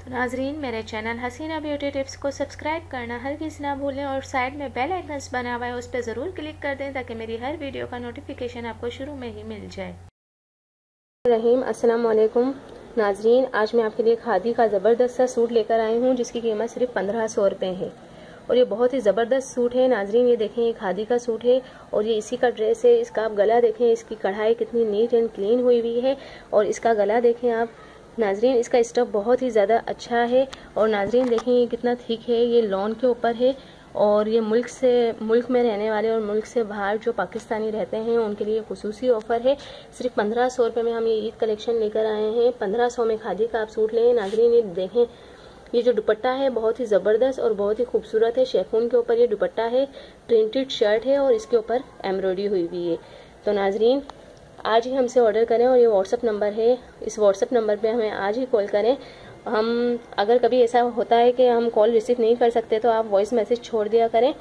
तो नाजरीन, मेरे चैनल हसीना ब्यूटी टिप्स को सब्सक्राइब करना हरगिज़ ना भूलें और साइड में बेल आइकन्स बना हुआ है उस पर ज़रूर क्लिक कर दें ताकि मेरी हर वीडियो का नोटिफिकेशन आपको शुरू में ही मिल जाए। रहीम अस्सलाम वालेकुम नाजरीन, आज मैं आपके लिए खादी का ज़बरदस्त सा सूट लेकर आई हूँ जिसकी कीमत सिर्फ 1500 रुपये है और ये बहुत ही ज़बरदस्त सूट है। नाजरीन, ये देखें, ये खादी का सूट है और ये इसी का ड्रेस है। इसका आप गला देखें, इसकी कढ़ाई कितनी नीट एंड क्लीन हुई हुई है और इसका गला देखें आप नाजरीन, इसका स्टफ बहुत ही ज़्यादा अच्छा है। और नाजरीन देखें, ये कितना थिक है, ये लॉन के ऊपर है और ये मुल्क में रहने वाले और मुल्क से बाहर जो पाकिस्तानी रहते हैं उनके लिए खुसूसी ऑफर है। सिर्फ 1500 रुपये में हम ये ईद कलेक्शन लेकर आए हैं। 1500 में खादी का आप सूट लें। नाजरीन, ये देखें, ये जो दुपट्टा है बहुत ही ज़बरदस्त और बहुत ही खूबसूरत है। शेफून के ऊपर ये दुपट्टा है, प्रिंटेड शर्ट है और इसके ऊपर एम्ब्रॉयडरी हुई हुई है। तो नाजरीन, आज ही हमसे ऑर्डर करें और ये व्हाट्सअप नंबर है, इस व्हाट्सअप नंबर पे हमें आज ही कॉल करें। हम अगर कभी ऐसा होता है कि हम कॉल रिसीव नहीं कर सकते तो आप वॉइस मैसेज छोड़ दिया करें।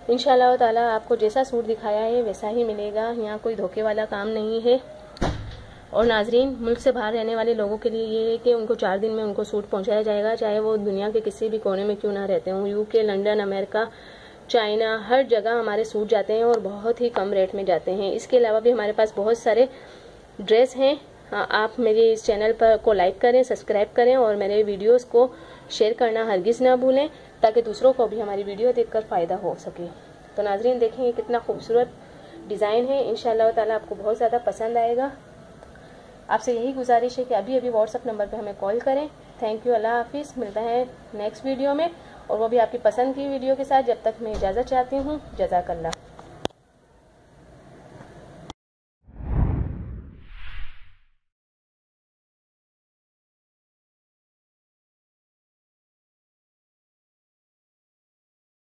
इंशाल्लाह ताला आपको जैसा सूट दिखाया है वैसा ही मिलेगा, यहाँ कोई धोखे वाला काम नहीं है। और नाजरीन, मुल्क से बाहर रहने वाले लोगों के लिए ये है कि उनको 4 दिन में उनको सूट पहुँचाया जाएगा, चाहे वो दुनिया के किसी भी कोने में क्यों ना रहते हों। UK, लंदन, अमेरिका, चाइना, हर जगह हमारे सूट जाते हैं और बहुत ही कम रेट में जाते हैं। इसके अलावा भी हमारे पास बहुत सारे ड्रेस हैं। आप मेरे इस चैनल पर को लाइक करें, सब्सक्राइब करें और मेरे वीडियोस को शेयर करना हरगिज़ ना भूलें ताकि दूसरों को भी हमारी वीडियो देखकर फ़ायदा हो सके। तो नाजरीन देखें, ये कितना खूबसूरत डिज़ाइन है। इंशाअल्लाह ताला आपको बहुत ज़्यादा पसंद आएगा। आपसे यही गुजारिश है कि अभी अभी व्हाट्सअप नंबर पर हमें कॉल करें। थैंक यू, अल्लाह हाफिज़। मिलता है नेक्स्ट वीडियो में और वो भी आपकी पसंद की वीडियो के साथ। जब तक मैं इजाज़त चाहती हूँ, जज़ाकल्लाह।